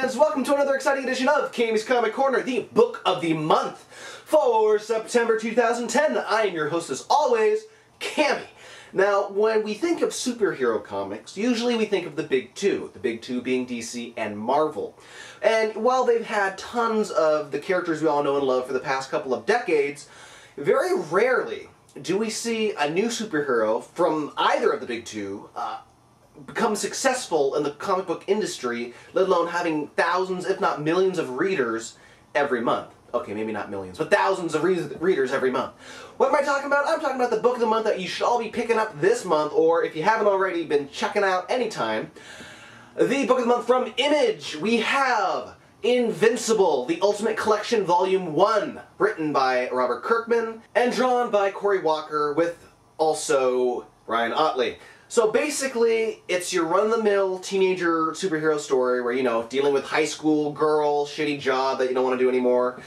fans, welcome to another exciting edition of Cammy's Comic Corner, the book of the month for September 2010. I am your host as always, Cammy. Now, when we think of superhero comics, usually we think of the big two being DC and Marvel. And while they've had tons of the characters we all know and love for the past couple of decades, very rarely do we see a new superhero from either of the big two become successful in the comic book industry, let alone having thousands, if not millions of readers every month. Okay, maybe not millions, but thousands of readers every month. What am I talking about? I'm talking about the book of the month that you should all be picking up this month, or if you haven't already been checking out anytime. The book of the month from Image, we have Invincible, the Ultimate Collection Volume 1, written by Robert Kirkman and drawn by Cory Walker with also Ryan Ottley. So basically, it's your run-of-the-mill teenager superhero story where, you know, dealing with high school girl, shitty job that you don't want to do anymore.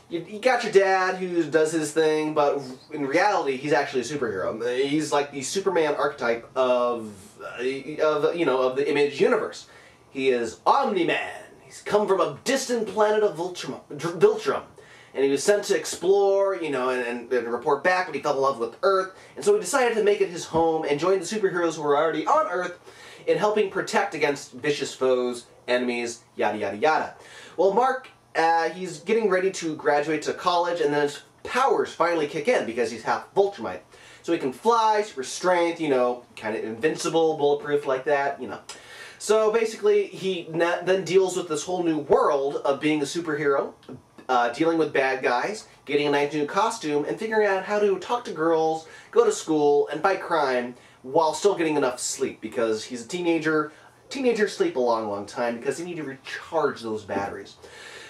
You got your dad who does his thing, but in reality, he's actually a superhero. He's like the Superman archetype of the Image universe. He is Omni-Man. He's come from a distant planet of Viltrum. And he was sent to explore, and report back, but he fell in love with Earth. And so he decided to make it his home and join the superheroes who were already on Earth in helping protect against vicious foes, enemies, yada yada yada. Well, Mark, he's getting ready to graduate to college, and then his powers finally kick in because he's half Viltrumite. So he can fly, super strength, kind of invincible, bulletproof like that, So basically, he then deals with this whole new world of being a superhero, dealing with bad guys, getting a nice new costume, and figuring out how to talk to girls, go to school, and fight crime while still getting enough sleep, because he's a teenager. Teenagers sleep a long, long time because they need to recharge those batteries.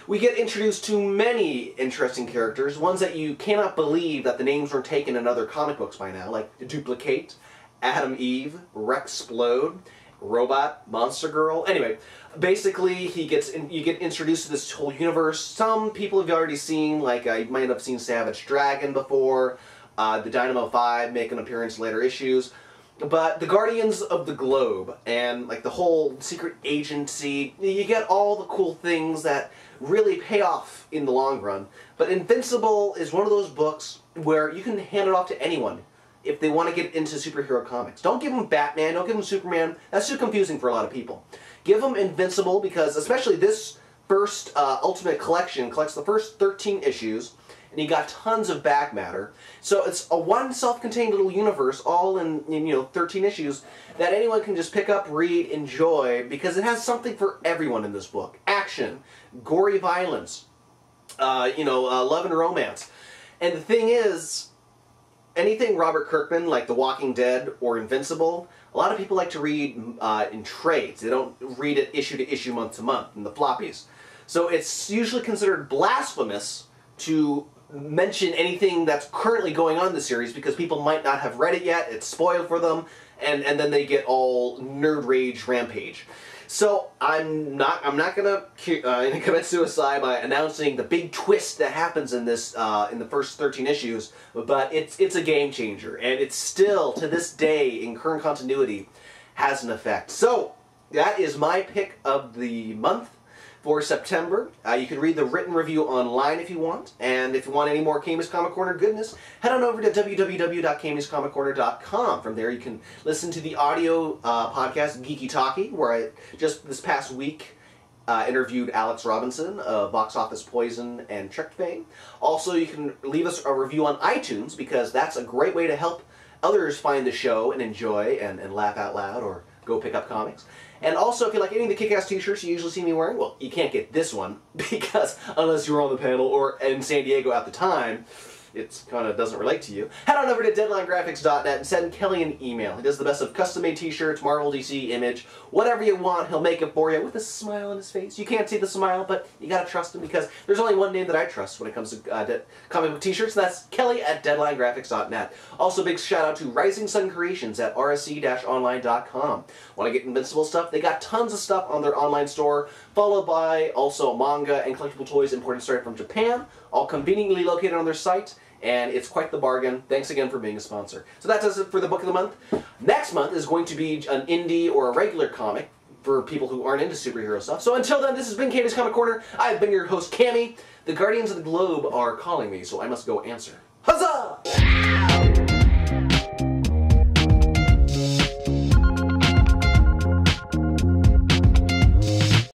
We get introduced to many interesting characters, ones that you cannot believe that the names weren't taken in other comic books by now, like Duplicate, Adam Eve, Rexplode, Robot, Monster Girl. Anyway, basically you get introduced to this whole universe. Some people have already seen, like you might have seen Savage Dragon before, the Dynamo 5 make an appearance in later issues. But the Guardians of the Globe and like the whole secret agency, you get all the cool things that really pay off in the long run. But Invincible is one of those books where you can hand it off to anyone if they want to get into superhero comics. Don't give them Batman, don't give them Superman. That's too confusing for a lot of people. Give them Invincible, because especially this first Ultimate Collection collects the first 13 issues, and you got tons of back matter. So it's a one self-contained little universe, all in 13 issues, that anyone can just pick up, read, enjoy, because it has something for everyone in this book. Action, gory violence, love and romance. And the thing is, anything Robert Kirkman, like The Walking Dead or Invincible, a lot of people like to read in trades. They don't read it issue to issue, month to month, in the floppies. So it's usually considered blasphemous to mention anything that's currently going on in the series because people might not have read it yet, it's spoiled for them, and then they get all nerd rage rampage. So I'm not gonna commit suicide by announcing the big twist that happens in this in the first 13 issues, but it's a game changer, and it's still to this day in current continuity has an effect. So that is my pick of the month for September. You can read the written review online if you want, and if you want any more Cammy's Comic Corner goodness, head on over to www.cammyscomic-corner.com. From there you can listen to the audio podcast Geeky Talkie, where I just this past week interviewed Alex Robinson of Box Office Poison and Trick fame. Also, you can leave us a review on iTunes, because that's a great way to help others find the show and enjoy and laugh out loud or go pick up comics. And also, if you like any of the Kick-Ass t-shirts you usually see me wearing, well, you can't get this one, because unless you were on the panel or in San Diego at the time, it kind of doesn't relate to you. Head on over to deadlinegraphics.net and send Kelly an email. He does the best of custom-made t-shirts, Marvel, DC, Image, whatever you want, he'll make it for you with a smile on his face. You can't see the smile, but you gotta trust him, because there's only one name that I trust when it comes to comic book t-shirts, and that's Kelly at deadlinegraphics.net. Also, big shout-out to Rising Sun Creations at rsc-online.com. Want to get Invincible stuff? They got tons of stuff on their online store, followed by also manga and collectible toys imported straight from Japan, all conveniently located on their site. And it's quite the bargain. Thanks again for being a sponsor. So that does it for the book of the month. Next month is going to be an indie or a regular comic for people who aren't into superhero stuff. So until then, this has been Cammy's Comic Corner. I've been your host, Cammy. The Guardians of the Globe are calling me, so I must go answer.